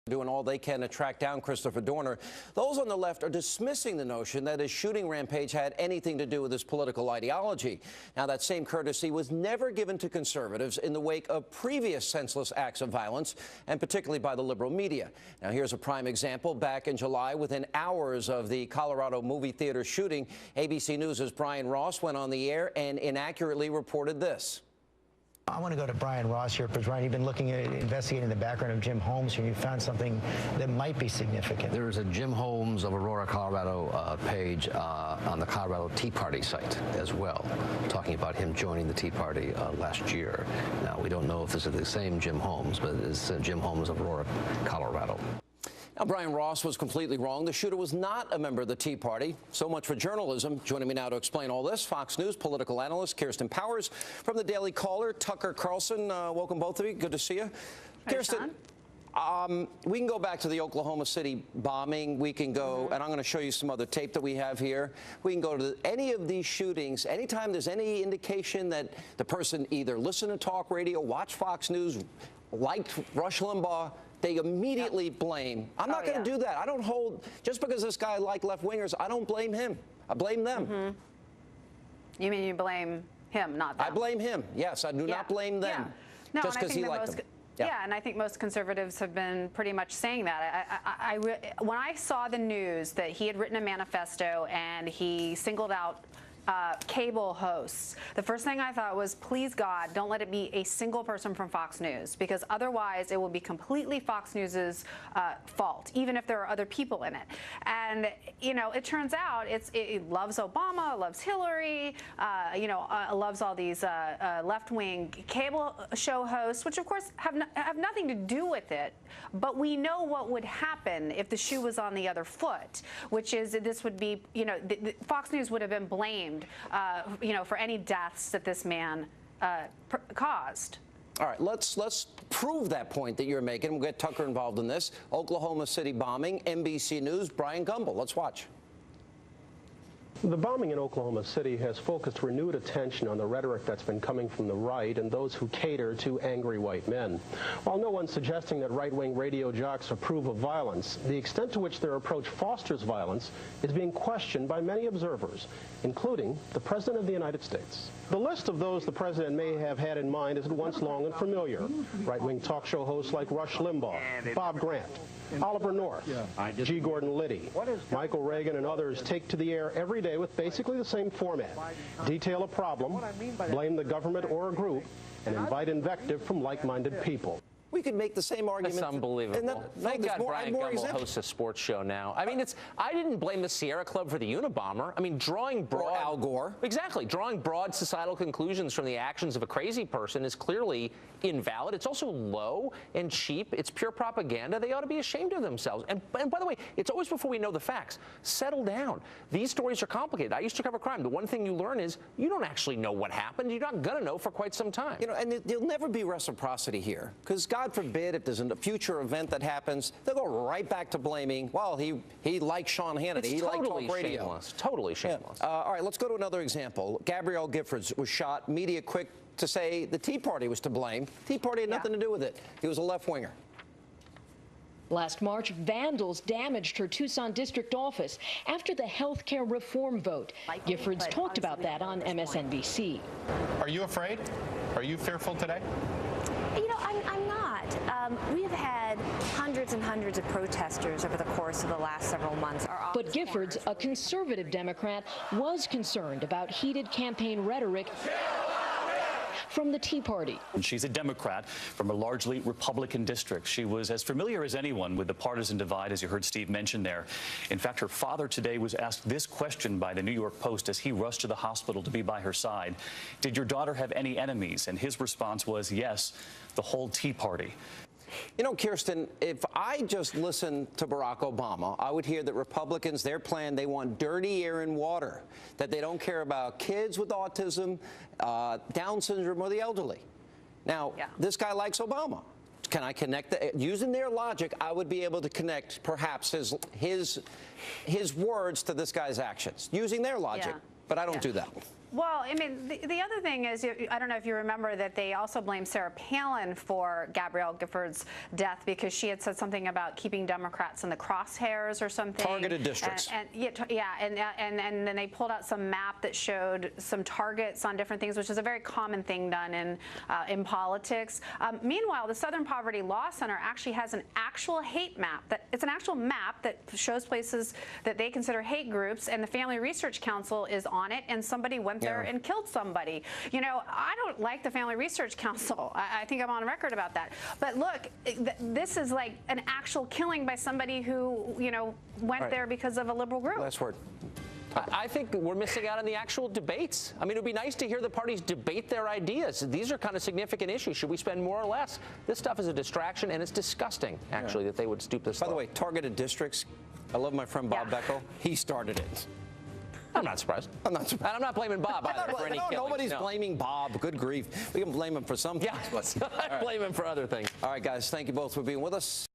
doing all they can to track down Christopher Dorner. Those on the left are dismissing the notion that his shooting rampage had anything to do with his political ideology. Now, that same courtesy was never given to conservatives in the wake of previous senseless acts of violence, and particularly by the liberal media. Now, here's a prime example. Back in July, within hours of the Colorado movie theater shooting, ABC News' Brian Ross went on the air and inaccurately reported this. I want to go to Brian Ross here, because Brian, you've been looking at investigating the background of Jim Holmes here. You found something that might be significant. There is a Jim Holmes of Aurora, Colorado page on the Colorado Tea Party site as well, talking about him joining the Tea Party last year. Now, we don't know if this is the same Jim Holmes, but it's Jim Holmes of Aurora, Colorado. Now, Brian Ross was completely wrong. The shooter was not a member of the Tea Party. So much for journalism. Joining me now to explain all this, Fox News political analyst Kirsten Powers. From the Daily Caller, Tucker Carlson. Welcome, both of you. Good to see you. Hey, Kirsten, we can go back to the Oklahoma City bombing. We can go, and I'm going to show you some other tape that we have here. We can go to any of these shootings. Anytime there's any indication that the person either listened to talk radio, watched Fox News, liked Rush Limbaugh, they immediately blame. I'm not going to do that. I don't hold, just because this guy liked left-wingers, I don't blame him. I blame them. You mean you blame him, not them? I blame him. Yes, I do not blame them. No, just because he liked them. Yeah, and I think most conservatives have been pretty much saying that. When I saw the news that he had written a manifesto and he singled out cable hosts, the first thing I thought was, please God, don't let it be a single person from Fox News, because otherwise it will be completely Fox News's fault, even if there are other people in it. And, you know, it turns out it loves Obama, loves Hillary, loves all these left-wing cable show hosts, which of course have nothing to do with it. But we know what would happen if the shoe was on the other foot, which is that this would be, Fox News would have been blamed for any deaths that this man caused. All right, let's prove that point that you're making. We'll get Tucker involved in this. Oklahoma City bombing, NBC News, Brian Gumbel. Let's watch. The bombing in Oklahoma City has focused renewed attention on the rhetoric that's been coming from the right and those who cater to angry white men. While no one's suggesting that right-wing radio jocks approve of violence, the extent to which their approach fosters violence is being questioned by many observers, including the President of the United States. The list of those the President may have had in mind is at once long and familiar. Right-wing talk show hosts like Rush Limbaugh, Bob Grant, Oliver North, G. Gordon Liddy, Michael Reagan, and others take to the air every day with basically the same format. Detail a problem, blame the government or a group, and invite invective from like-minded people. We could make the same argument. That's unbelievable. Thank God Brian Gumbel hosts a sports show now. I mean, I didn't blame the Sierra Club for the Unabomber. I mean, drawing broad... Or Al Gore. Exactly. Drawing broad societal conclusions from the actions of a crazy person is clearly invalid. It's also low and cheap. It's pure propaganda. They ought to be ashamed of themselves. And by the way, it's always before we know the facts. Settle down. These stories are complicated. I used to cover crime. The one thing you learn is you don't actually know what happened. You're not going to know for quite some time. And there'll never be reciprocity here, because God forbid, if there's a future event that happens, they'll go right back to blaming, well, he liked Sean Hannity. It's he totally liked talk radio. Shameless. Totally shameless. Yeah. All right, let's go to another example. Gabrielle Giffords was shot. Media quick to say the Tea Party was to blame. Tea Party had nothing to do with it. He was a left-winger. Last March, vandals damaged her Tucson district office after the health care reform vote. Giffords talked about that on MSNBC. Are you afraid? Are you fearful today? I'm not. We've had hundreds and hundreds of protesters over the course of the last several months. But Giffords, a conservative Democrat, was concerned about heated campaign rhetoric from the Tea Party. She's a Democrat from a largely Republican district. She was as familiar as anyone with the partisan divide, as you heard Steve mention there. In fact, her father today was asked this question by the New York Post as he rushed to the hospital to be by her side. Did your daughter have any enemies? And his response was, yes, the whole Tea Party. You know, Kirsten, if I just listened to Barack Obama, I would hear that Republicans, their plan, they want dirty air and water, that they don't care about kids with autism, Down syndrome, or the elderly. Now, this guy likes Obama. Can I connect using their logic? I would be able to connect perhaps his words to this guy's actions using their logic, but I don't do that. Well, I mean, the other thing is, I don't know if you remember that they also blamed Sarah Palin for Gabrielle Gifford's death because she had said something about keeping Democrats in the crosshairs or something. Targeted districts. And then they pulled out some map that showed some targets on different things, which is a very common thing done in politics. Meanwhile, the Southern Poverty Law Center actually has an actual hate map. It's an actual map that shows places that they consider hate groups, and the Family Research Council is on it, and somebody went there and killed somebody. You know, I don't like the Family Research Council. I think I'm on record about that. But look, this is like an actual killing by somebody who, you know, went there because of a liberal group. Last word. I think we're missing out on the actual debates. I mean, it would be nice to hear the parties debate their ideas. These are kind of significant issues. Should we spend more or less? This stuff is a distraction, and it's disgusting, actually, that they would stoop this low. By the way, targeted districts, I love my friend Bob Beckel. He started it. I'm not surprised. I'm not surprised. And I'm not blaming Bob either for any killings. Nobody's blaming Bob. Good grief. We can blame him for some things. Yeah, I blame him for other things. All right, guys, thank you both for being with us.